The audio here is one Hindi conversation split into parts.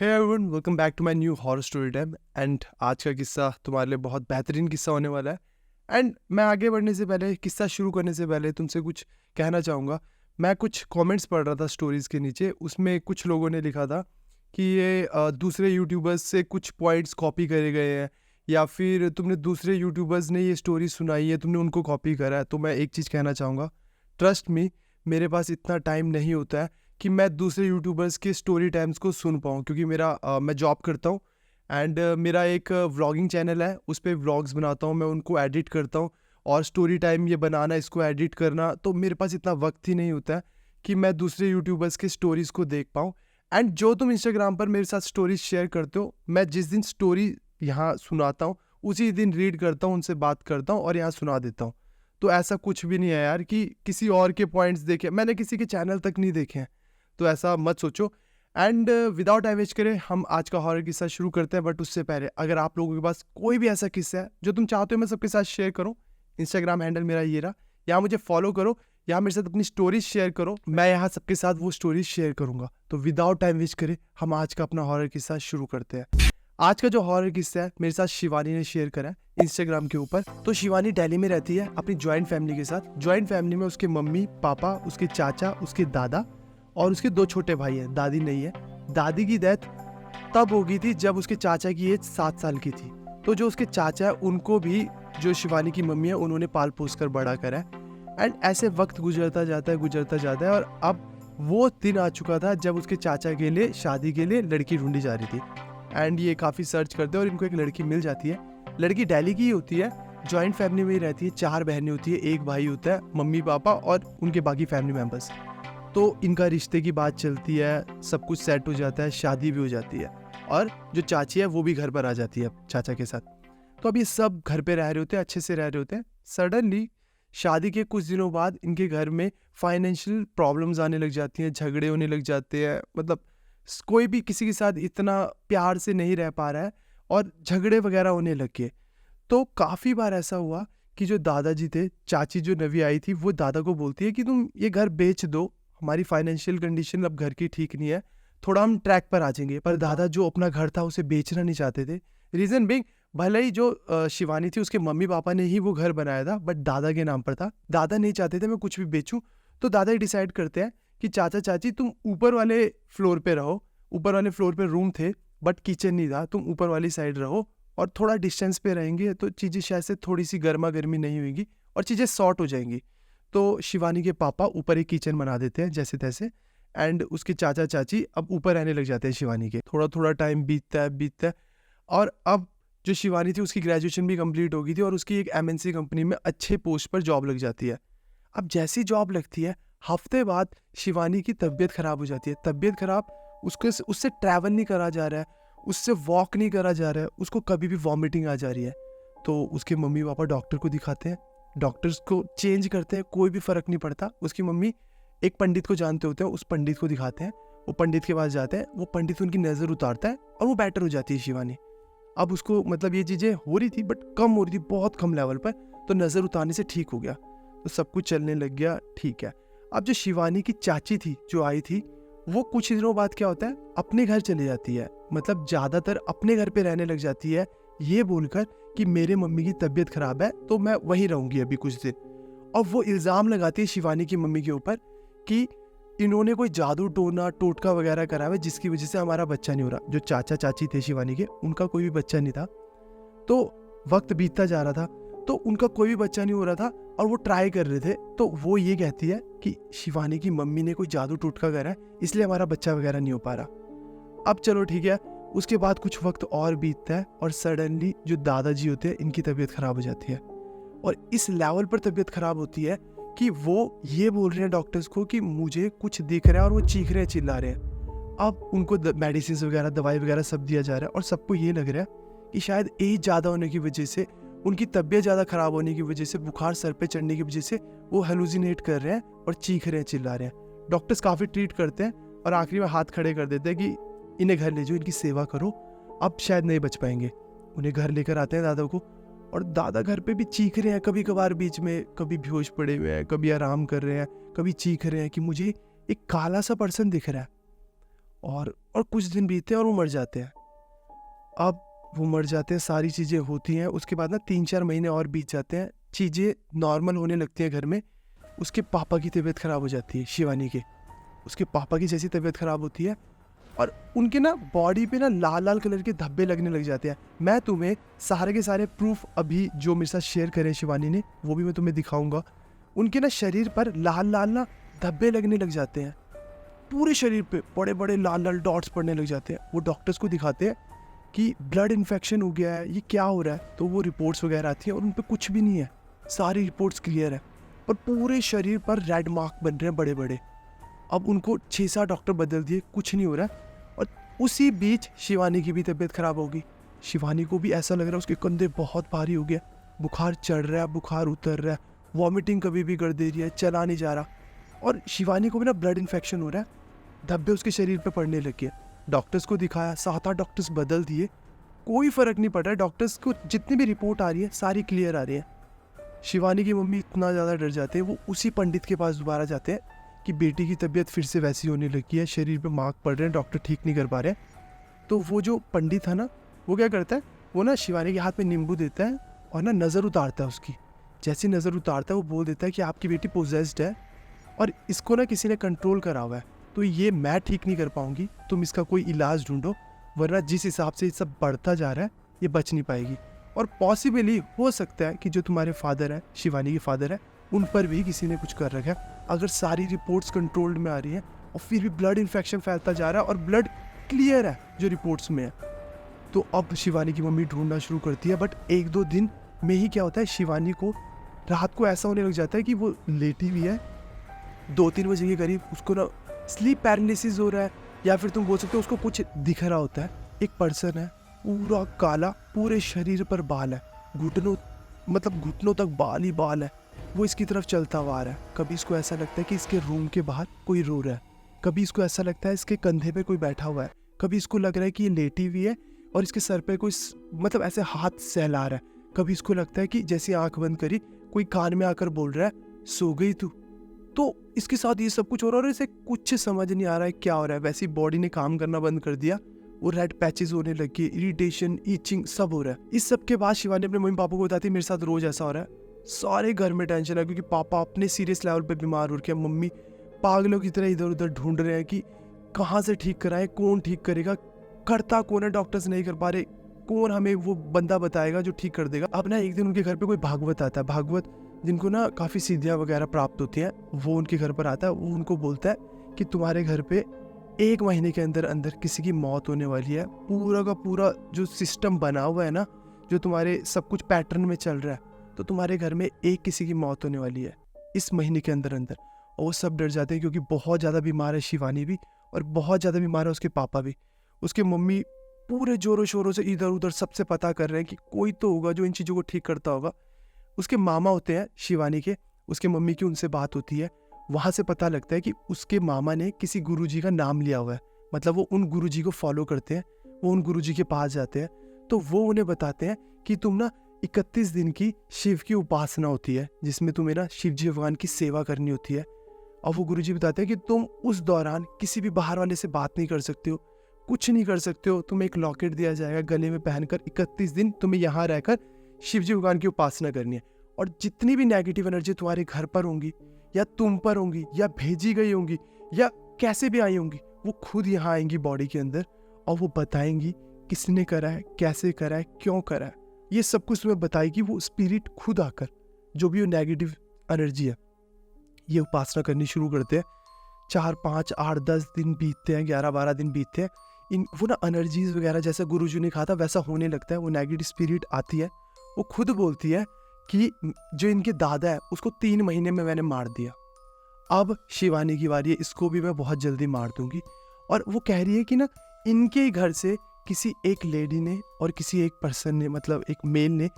Hey everyone, welcome back to my new horror story time. And आज का किस्सा तुम्हारे लिए बहुत बेहतरीन किस्सा होने वाला है। एंड मैं आगे बढ़ने से पहले, किस्सा शुरू करने से पहले तुमसे कुछ कहना चाहूँगा। मैं कुछ कमेंट्स पढ़ रहा था स्टोरीज़ के नीचे, उसमें कुछ लोगों ने लिखा था कि ये दूसरे यूट्यूबर्स से कुछ पॉइंट्स कॉपी करे गए हैं, या फिर तुमने दूसरे यूट्यूबर्स ने ये स्टोरी सुनाई है, तुमने उनको कॉपी करा है। तो मैं एक चीज़ कहना चाहूँगा, ट्रस्ट मी, मेरे पास इतना टाइम नहीं होता है कि मैं दूसरे यूट्यूबर्स के स्टोरी टाइम्स को सुन पाऊँ, क्योंकि मैं जॉब करता हूँ। एंड मेरा एक व्लॉगिंग चैनल है, उस पे व्लॉग्स बनाता हूँ, मैं उनको एडिट करता हूँ। और स्टोरी टाइम ये बनाना, इसको एडिट करना, तो मेरे पास इतना वक्त ही नहीं होता है कि मैं दूसरे यूट्यूबर्स के स्टोरीज़ को देख पाऊँ। एंड जो तुम इंस्टाग्राम पर मेरे साथ स्टोरीज शेयर करते हो, मैं जिस दिन स्टोरी यहाँ सुनाता हूँ उसी दिन रीड करता हूँ, उनसे बात करता हूँ और यहाँ सुना देता हूँ। तो ऐसा कुछ भी नहीं है यार कि किसी और के पॉइंट्स देखे, मैंने किसी के चैनल तक नहीं देखे हैं, तो ऐसा मत सोचो। एंड विदाउट टाइम वेस्ट करें, हम आज का हॉरर किस्सा शुरू करते हैं। बट उससे पहले, अगर आप लोगों के पास कोई भी ऐसा किस्सा है जो तुम चाहते हो मैं सबके साथ शेयर करूं, इंस्टाग्राम हैंडल मेरा ये रहा, यहाँ मुझे फॉलो करो, यहाँ मेरे साथ अपनी स्टोरीज शेयर करो, मैं यहाँ सबके साथ वो स्टोरीज शेयर करूंगा। तो विदाउट टाइम वेस्ट करें, हम आज का अपना हॉरर किस्सा शुरू करते हैं। आज का जो हॉरर किस्सा है मेरे साथ शिवानी ने शेयर करा है इंस्टाग्राम के ऊपर। तो शिवानी दिल्ली में रहती है अपनी ज्वाइंट फैमिली के साथ। ज्वाइंट फैमिली में उसके मम्मी पापा, उसके चाचा, उसके दादा और उसके 2 छोटे भाई हैं। दादी नहीं है। दादी की डेथ तब हो गई थी जब उसके चाचा की एज 7 साल की थी। तो जो उसके चाचा है उनको भी जो शिवानी की मम्मी है उन्होंने पाल पोस कर बड़ा करा है। एंड ऐसे वक्त गुजरता जाता है और अब वो दिन आ चुका था जब उसके चाचा के लिए शादी के लिए लड़की ढूंढी जा रही थी। एंड ये काफ़ी सर्च करते हैं और इनको एक लड़की मिल जाती है। लड़की दिल्ली की ही होती है, जॉइंट फैमिली में ही रहती है, 4 बहनें होती है, 1 भाई होता है, मम्मी पापा और उनके बाकी फैमिली मेम्बर्स। तो इनका रिश्ते की बात चलती है, सब कुछ सेट हो जाता है, शादी भी हो जाती है और जो चाची है वो भी घर पर आ जाती है चाचा के साथ। तो अब ये सब घर पे रह रहे होते हैं, अच्छे से रह रहे होते हैं। सडनली शादी के कुछ दिनों बाद इनके घर में फाइनेंशियल प्रॉब्लम्स आने लग जाती हैं, झगड़े होने लग जाते हैं। मतलब कोई भी किसी के साथ इतना प्यार से नहीं रह पा रहा है और झगड़े वगैरह होने लग गए। तो काफ़ी बार ऐसा हुआ कि जो दादाजी थे, चाची जो नवी आई थी वो दादा को बोलती है कि तुम ये घर बेच दो, हमारी फाइनेंशियल कंडीशन अब घर की ठीक नहीं है, थोड़ा हम ट्रैक पर आ जाएंगे। पर दादा जो अपना घर था उसे बेचना नहीं चाहते थे। रीज़न बिंग, भले ही जो शिवानी थी उसके मम्मी पापा ने ही वो घर बनाया था, बट दादा के नाम पर था। दादा नहीं चाहते थे मैं कुछ भी बेचूं। तो दादा ही डिसाइड करते हैं कि चाचा चाची तुम ऊपर वाले फ्लोर पे रहो। ऊपर वाले फ्लोर पे रूम थे बट किचन नहीं था, तुम ऊपर वाली साइड रहो और थोड़ा डिस्टेंस पे रहेंगे तो चीज़ें शायद से थोड़ी सी गर्मा गर्मी नहीं होगी और चीज़ें सॉर्ट हो जाएंगी। तो शिवानी के पापा ऊपर एक किचन बना देते हैं जैसे तैसे। एंड उसके चाचा चाची अब ऊपर रहने लग जाते हैं शिवानी के। थोड़ा थोड़ा टाइम बीतता है और अब जो शिवानी थी उसकी ग्रेजुएशन भी कंप्लीट हो गई थी और उसकी एक एमएनसी कंपनी में अच्छे पोस्ट पर जॉब लग जाती है। अब जैसी जॉब लगती है, हफ्ते बाद शिवानी की तबीयत खराब हो जाती है। तबीयत खराब, उससे ट्रैवल नहीं करा जा रहा है, उससे वॉक नहीं करा जा रहा है, उसको कभी भी वॉमिटिंग आ जा रही है। तो उसके मम्मी पापा डॉक्टर को दिखाते हैं, डॉक्टर्स को चेंज करते हैं, कोई भी फ़र्क नहीं पड़ता। उसकी मम्मी एक पंडित को जानते होते हैं, उस पंडित को दिखाते हैं, वो पंडित के पास जाते हैं, वो पंडित उनकी नज़र उतारता है और वो बेटर हो जाती है शिवानी। अब उसको मतलब ये चीज़ें हो रही थी बट कम हो रही थी, बहुत कम लेवल पर, तो नज़र उतारने से ठीक हो गया, तो सब कुछ चलने लग गया, ठीक है। अब जो शिवानी की चाची थी जो आई थी, वो कुछ दिनों बाद क्या होता है, अपने घर चली जाती है। मतलब ज़्यादातर अपने घर पे रहने लग जाती है, ये बोलकर कि मेरे मम्मी की तबीयत खराब है तो मैं वहीं रहूँगी अभी कुछ दिन। और वो इल्ज़ाम लगाती है शिवानी की मम्मी के ऊपर कि इन्होंने कोई जादू टोना टोटका वगैरह करा है जिसकी वजह से हमारा बच्चा नहीं हो रहा। जो चाचा चाची थे शिवानी के, उनका कोई भी बच्चा नहीं था। तो वक्त बीतता जा रहा था, तो उनका कोई भी बच्चा नहीं हो रहा था और वो ट्राई कर रहे थे। तो वो ये कहती है कि शिवानी की मम्मी ने कोई जादू टोटका करा है इसलिए हमारा बच्चा वगैरह नहीं हो पा रहा। अब चलो ठीक है, उसके बाद कुछ वक्त और बीतता है और सडनली जो दादाजी होते हैं इनकी तबीयत खराब हो जाती है। और इस लेवल पर तबीयत खराब होती है कि वो ये बोल रहे हैं डॉक्टर्स को कि मुझे कुछ दिख रहा है और वो चीख रहे हैं, चिल्ला रहे हैं। अब उनको मेडिसिन वगैरह, दवाई वगैरह सब दिया जा रहा है और सबको ये लग रहा है कि शायद एज ज़्यादा होने की वजह से, उनकी तबीयत ज़्यादा ख़राब होने की वजह से, बुखार सर पे चढ़ने की वजह से वो हेलुसिनेट कर रहे हैं और चीख रहे हैं, चिल्ला रहे हैं। डॉक्टर्स काफ़ी ट्रीट करते हैं और आखिरी में हाथ खड़े कर देते हैं कि इन्हें घर ले जाओ, इनकी सेवा करो, अब शायद नहीं बच पाएंगे। उन्हें घर लेकर आते हैं दादा को, और दादा घर पे भी चीख रहे हैं, कभी कभार बीच में, कभी बेहोश पड़े हुए हैं, कभी आराम कर रहे हैं, कभी चीख रहे हैं कि मुझे एक काला सा पर्सन दिख रहा है। और कुछ दिन बीतते हैं और वो मर जाते हैं। अब वो मर जाते हैं, सारी चीज़ें होती हैं, उसके बाद ना 3-4 महीने और बीत जाते हैं, चीज़ें नॉर्मल होने लगती हैं घर में। उसके पापा की तबीयत ख़राब हो जाती है, शिवानी के। उसके पापा की जैसी तबीयत ख़राब होती है और उनके ना बॉडी पे ना लाल लाल कलर के धब्बे लगने लग जाते हैं। मैं तुम्हें सारे के सारे प्रूफ अभी जो मेरे साथ शेयर करे शिवानी ने, वो भी मैं तुम्हें दिखाऊंगा। उनके ना शरीर पर लाल लाल ना धब्बे लगने लग जाते हैं, पूरे शरीर पे बड़े बड़े लाल लाल डॉट्स पड़ने लग जाते हैं। वो डॉक्टर्स को दिखाते हैं कि ब्लड इन्फेक्शन हो गया है, ये क्या हो रहा है। तो वो रिपोर्ट्स वगैरह आती हैं और उन पर कुछ भी नहीं है, सारी रिपोर्ट्स क्लियर है, पर पूरे शरीर पर रेड मार्क बन रहे हैं बड़े बड़े। अब उनको 6-7 डॉक्टर बदल दिए, कुछ नहीं हो रहा है। और उसी बीच शिवानी की भी तबीयत खराब होगी। शिवानी को भी ऐसा लग रहा है उसके कंधे बहुत भारी हो गया, बुखार चढ़ रहा है, बुखार उतर रहा है, वॉमिटिंग कभी भी कर दे रही है, चला नहीं जा रहा। और शिवानी को भी ना ब्लड इन्फेक्शन हो रहा है, धब्बे उसके शरीर पे पड़ने लगे। डॉक्टर्स को दिखाया, 7-8 डॉक्टर्स बदल दिए, कोई फर्क नहीं पड़ रहा है। डॉक्टर्स को जितनी भी रिपोर्ट आ रही है सारी क्लियर आ रही है। शिवानी की मम्मी इतना ज़्यादा डर जाते हैं, वो उसी पंडित के पास दोबारा जाते हैं कि बेटी की तबीयत फिर से वैसी होने लगी है, शरीर पे मार्क पड़ रहे हैं, डॉक्टर ठीक नहीं कर पा रहे हैं। तो वो जो पंडित है ना, वो क्या करता है, वो ना शिवानी के हाथ में नींबू देता है और ना नज़र उतारता है उसकी। जैसी नज़र उतारता है वो बोल देता है कि आपकी बेटी पोजेस्ड है और इसको ना किसी ने कंट्रोल करा हुआ है, तो ये मैं ठीक नहीं कर पाऊंगी, तुम इसका कोई इलाज ढूंढो, वरना जिस हिसाब से ये सब बढ़ता जा रहा है ये बच नहीं पाएगी। और पॉसिबली हो सकता है कि जो तुम्हारे फादर है, शिवानी के फादर है, उन पर भी किसी ने कुछ कर रखा है। अगर सारी रिपोर्ट्स कंट्रोल्ड में आ रही हैं और फिर भी ब्लड इन्फेक्शन फैलता जा रहा है और ब्लड क्लियर है जो रिपोर्ट्स में है, तो अब शिवानी की मम्मी ढूंढना शुरू करती है। बट 1-2 दिन में ही क्या होता है, शिवानी को रात को ऐसा होने लग जाता है कि वो लेटी हुई है, 2-3 बजे के करीब उसको ना स्लीप पैरालिसिस हो रहा है, या फिर तुम बोल सकते हो उसको कुछ दिख रहा होता है। एक पर्सन है पूरा काला, पूरे शरीर पर बाल है, घुटनों तक बाल ही बाल है, वो इसकी तरफ चलता हुआ आ रहा है। कभी इसको ऐसा लगता है कि इसके रूम के बाहर कोई रो रहा है, कभी इसको ऐसा लगता है इसके कंधे पे कोई बैठा हुआ है, कभी इसको लग रहा है कि ये लेटी हुई है और इसके सर पे कोई ऐसे हाथ सहला रहा है, कभी इसको लगता है कि जैसे आंख बंद करी कोई कान में आकर बोल रहा है सो गई तू। तो इसके साथ ये सब कुछ हो रहा है और इसे कुछ समझ नहीं आ रहा है क्या हो रहा है। वैसे बॉडी ने काम करना बंद कर दिया, वो रेड पैचेस होने लगे, इरिटेशन, ईचिंग सब हो रहा है। इस सब के बाद शिवानी अपने मम्मी पापा को बताती है मेरे साथ रोज ऐसा हो रहा है। सारे घर में टेंशन है क्योंकि पापा अपने सीरियस लेवल पे बीमार हो रखे हैं, मम्मी पागलों की तरह इधर उधर ढूंढ रहे हैं कि कहाँ से ठीक कराएं, कौन ठीक करेगा, करता कौन है, डॉक्टर्स नहीं कर पा रहे, कौन हमें वो बंदा बताएगा जो ठीक कर देगा। अब ना एक दिन उनके घर पे कोई भागवत आता है, भागवत जिनको ना काफ़ी सिद्धियाँ वगैरह प्राप्त होती हैं, वो उनके घर पर आता है। वो उनको बोलता है कि तुम्हारे घर पे 1 महीने के अंदर अंदर किसी की मौत होने वाली है। पूरा का पूरा जो सिस्टम बना हुआ है ना, जो तुम्हारे सब कुछ पैटर्न में चल रहा है, तो तुम्हारे घर में एक किसी की मौत होने वाली है इस महीने के अंदर अंदर। और वो सब डर जाते हैं क्योंकि बहुत ज़्यादा बीमार है शिवानी भी, और बहुत ज़्यादा बीमार है उसके पापा भी। उसके मम्मी पूरे जोरों शोरों से इधर उधर सबसे पता कर रहे हैं कि कोई तो होगा जो इन चीज़ों को ठीक करता होगा। उसके मामा होते हैं शिवानी के, उसके मम्मी की उनसे बात होती है, वहाँ से पता लगता है कि उसके मामा ने किसी गुरुजी का नाम लिया हुआ है, मतलब वो उन गुरुजी को फॉलो करते हैं, वो उन गुरुजी के पास जाते हैं। तो वो उन्हें बताते हैं कि तुम ना 31 दिन की शिव की उपासना होती है, जिसमें तुम्हें ना शिव जी भगवान की सेवा करनी होती है। और वो गुरुजी बताते हैं कि तुम उस दौरान किसी भी बाहर वाले से बात नहीं कर सकते हो, कुछ नहीं कर सकते हो। तुम्हें एक लॉकेट दिया जाएगा गले में पहनकर, 31 दिन तुम्हें यहाँ रहकर शिव जी भगवान की उपासना करनी है। और जितनी भी नेगेटिव एनर्जी तुम्हारे घर पर होंगी या तुम पर होंगी या भेजी गई होंगी या कैसे भी आई होंगी, वो खुद यहाँ आएंगी बॉडी के अंदर और वो बताएंगी किसने करा है, कैसे करा है, क्यों करा है। ये सब कुछ तुम्हें बताएगी वो स्पिरिट खुद आकर। जो भी वो नेगेटिव एनर्जी है, ये उपासना करनी शुरू करते हैं। 4, 5, 8, 10 दिन बीतते हैं, 11, 12 दिन बीतते हैं। वो ना एनर्जीज वगैरह जैसा गुरुजी ने कहा था वैसा होने लगता है। वो नेगेटिव स्पिरिट आती है, वो खुद बोलती है कि जो इनके दादा है उसको 3 महीने में मैंने मार दिया, अब शिवानी की बारी है, इसको भी मैं बहुत जल्दी मार दूंगी। और वो कह रही है कि ना इनके ही घर से किसी एक लेडी ने और किसी एक पर्सन ने, मतलब एक मेल ने,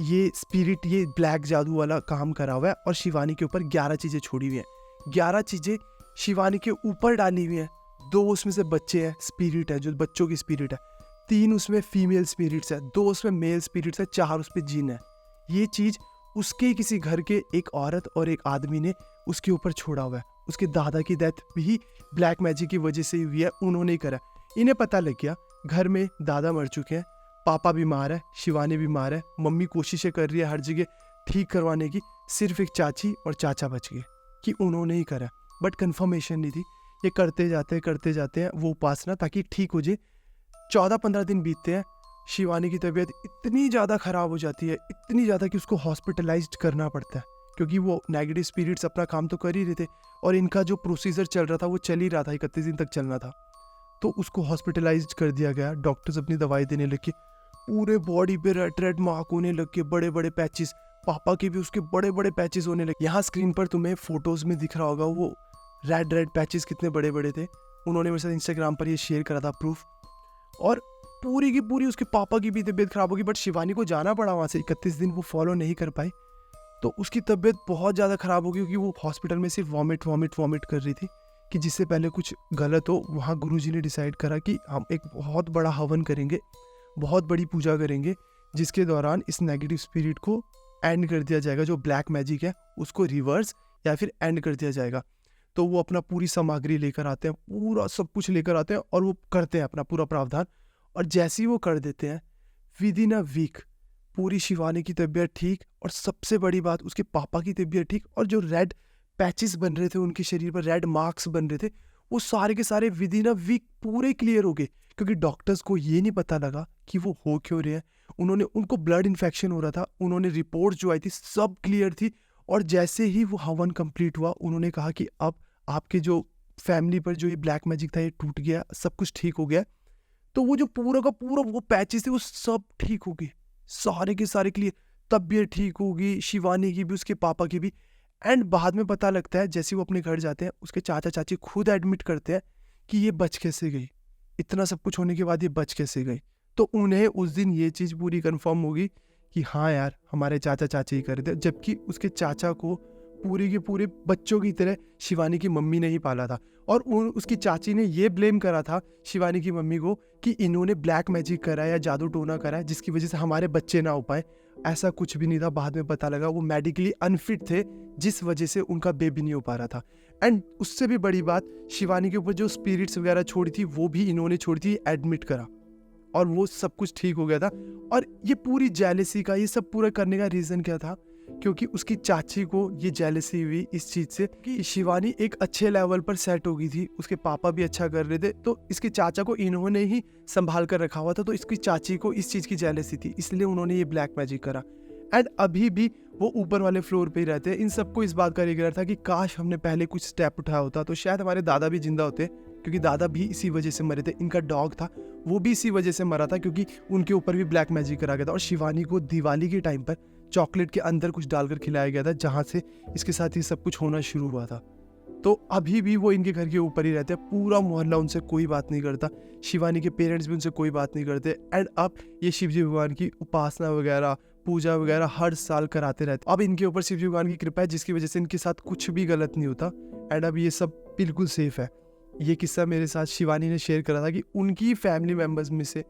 ये स्पिरिट, ये ब्लैक जादू वाला काम करा हुआ है और शिवानी के ऊपर 11 चीज़ें छोड़ी हुई हैं। 11 चीज़ें शिवानी के ऊपर डाली हुई हैं। 2 उसमें से बच्चे हैं, स्पिरिट है जो बच्चों की स्पिरिट है, 3 उसमें फीमेल स्पिरिट्स है, 2 उसमें मेल स्पिरिट्स है, 4 उस पर जिन है। ये चीज़ उसके किसी घर के एक औरत और एक आदमी ने उसके ऊपर छोड़ा हुआ है उसके दादा की डेथ भी ब्लैक मैजिक की वजह से ही हुई है, उन्होंने ही करा। इन्हें पता लग गया घर में दादा मर चुके हैं, पापा बीमार है, शिवानी बीमार है, मम्मी कोशिशें कर रही है हर जगह ठीक करवाने की, सिर्फ एक चाची और चाचा बच गए कि उन्होंने ही करा। बट कंफर्मेशन नहीं थी। ये करते जाते हैं वो उपासना ताकि ठीक हो जाए। 14-15 दिन बीतते हैं, शिवानी की तबीयत इतनी ज़्यादा ख़राब हो जाती है, इतनी ज़्यादा कि उसको हॉस्पिटलाइज्ड करना पड़ता है, क्योंकि वो नेगेटिव स्पिरिट्स अपना काम तो कर ही रहे थे और इनका जो प्रोसीजर चल रहा था वो चल ही रहा था, 31 दिन तक चलना था। तो उसको हॉस्पिटलाइज्ड कर दिया गया। डॉक्टर्स अपनी दवाई देने लगे, पूरे बॉडी पे रेड मार्क होने लगे, बड़े बड़े पैचेस, पापा के भी उसके बड़े बड़े पैचेस होने लगे। यहाँ स्क्रीन पर तुम्हें फोटोज में दिख रहा होगा वो रेड पैचेस कितने बड़े बड़े थे। उन्होंने मेरे साथ इंस्टाग्राम पर ये शेयर करा था प्रूफ। और पूरी की पूरी उसके पापा की भी तबीयत खराब होगी, बट शिवानी को जाना पड़ा वहाँ से, 31 दिन वो फॉलो नहीं कर पाई। तो उसकी तबीयत बहुत ज़्यादा ख़राब हो गई क्योंकि वो हॉस्पिटल में सिर्फ वॉमिट कर रही थी कि जिससे पहले कुछ गलत हो। वहाँ गुरुजी ने डिसाइड करा कि हम एक बहुत बड़ा हवन करेंगे, बहुत बड़ी पूजा करेंगे, जिसके दौरान इस नेगेटिव स्पिरिट को एंड कर दिया जाएगा। जो ब्लैक मैजिक है उसको रिवर्स या फिर एंड कर दिया जाएगा। तो वो अपना पूरी सामग्री लेकर आते हैं, पूरा सब कुछ लेकर आते हैं और वो करते हैं अपना पूरा प्रावधान। और जैसे ही वो कर देते हैं, विद इन अ वीक पूरी शिवानी की तबीयत ठीक, और सबसे बड़ी बात उसके पापा की तबीयत ठीक। और जो रेड पैचेस बन रहे थे उनके शरीर पर, रेड मार्क्स बन रहे थे, वो सारे के सारे विद इन अ वीक पूरे क्लियर हो गए। क्योंकि डॉक्टर्स को ये नहीं पता लगा कि वो हो क्यों रहे हैं। उनको ब्लड इन्फेक्शन हो रहा था, उन्होंने रिपोर्ट जो आई थी सब क्लियर थी। और जैसे ही वो हवन कंप्लीट हुआ, उन्होंने कहा कि अब आपके जो फैमिली पर जो ये ब्लैक मैजिक था ये टूट गया, सब कुछ ठीक हो गया। तो वो जो पूरा का पूरा वो पैचेस थे वो सब ठीक हो गए, सारे के सारे क्लियर, तबीयत ठीक होगी, शिवानी की भी, उसके पापा की भी। एंड बाद में पता लगता है, जैसे वो अपने घर जाते हैं, उसके चाचा चाची खुद एडमिट करते हैं कि ये बच कैसे गई, इतना सब कुछ होने के बाद ये बच कैसे गई। तो उन्हें उस दिन ये चीज़ पूरी कंफर्म होगी कि हाँ यार हमारे चाचा चाची ही कर रहे थे। जबकि उसके चाचा को पूरे के पूरे बच्चों की तरह शिवानी की मम्मी ने ही पाला था। और उसकी चाची ने ये ब्लेम करा था शिवानी की मम्मी को कि इन्होंने ब्लैक मैजिक करा या जादू टोना करा है जिसकी वजह से हमारे बच्चे ना हो पाए। ऐसा कुछ भी नहीं था। बाद में पता लगा वो मेडिकली अनफिट थे, जिस वजह से उनका बेबी नहीं हो पा रहा था। एंड उससे भी बड़ी बात, शिवानी के ऊपर जो स्पिरिट्स वगैरह छोड़ी थी वो भी इन्होंने छोड़ी थी, एडमिट करा, और वो सब कुछ ठीक हो गया था। और ये पूरी जेलसी का, ये सब पूरा करने का रीज़न क्या था? क्योंकि उसकी चाची को ये जेलसी हुई इस चीज़ से कि शिवानी एक अच्छे लेवल पर सेट हो गई थी, उसके पापा भी अच्छा कर रहे थे, तो इसके चाचा को इन्होंने ही संभाल कर रखा हुआ था। तो इसकी चाची को इस चीज़ की जेलसी थी, इसलिए उन्होंने ये ब्लैक मैजिक करा। एंड अभी भी वो ऊपर वाले फ्लोर पे ही रहते हैं। इन सबको इस बात का रिग्रेट था कि काश हमने पहले कुछ स्टेप उठाया होता तो शायद हमारे दादा भी जिंदा होते, क्योंकि दादा भी इसी वजह से मरे थे। इनका डॉग था, वो भी इसी वजह से मरा था, क्योंकि उनके ऊपर भी ब्लैक मैजिक करा गया था। और शिवानी को दिवाली के टाइम पर चॉकलेट के अंदर कुछ डालकर खिलाया गया था, जहाँ से इसके साथ ये सब कुछ होना शुरू हुआ था। तो अभी भी वो इनके घर के ऊपर ही रहते हैं, पूरा मोहल्ला उनसे कोई बात नहीं करता, शिवानी के पेरेंट्स भी उनसे कोई बात नहीं करते। एंड अब ये शिवजी भगवान की उपासना वगैरह, पूजा वगैरह हर साल कराते रहते। अब इनके ऊपर शिवजी भगवान की कृपा है, जिसकी वजह से इनके साथ कुछ भी गलत नहीं होता। एंड अब ये सब बिल्कुल सेफ है। ये किस्सा मेरे साथ शिवानी ने शेयर करा था कि उनकी फैमिली मेम्बर्स में से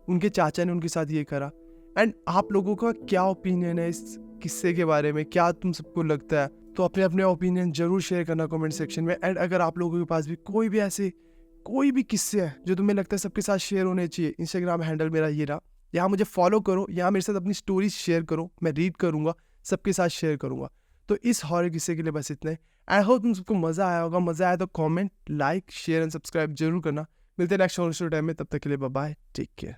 उनके चाचा ने उनके साथ ये करा। एंड आप लोगों का क्या ओपिनियन है इस किस्से के बारे में? क्या तुम सबको लगता है? तो अपने अपने ओपिनियन जरूर शेयर करना कमेंट सेक्शन में। एंड अगर आप लोगों के पास भी कोई भी किस्से है जो तुम्हें लगता है सबके साथ शेयर होने चाहिए, इंस्टाग्राम हैंडल मेरा ये रहा, यहाँ मुझे फॉलो करो, यहाँ मेरे साथ अपनी स्टोरीज शेयर करो, मैं रीड करूँगा, सबके साथ शेयर करूँगा। तो इस हॉरर किस्से के लिए बस इतना ही। आई होप तुम सबको मज़ा आया होगा। मज़ा आया तो comment, like, share and subscribe जरूर करना। मिलते हैं नेक्स्ट हॉरर स्टोरी टाइम में, तब तक के लिए बाय बाय, टेक केयर।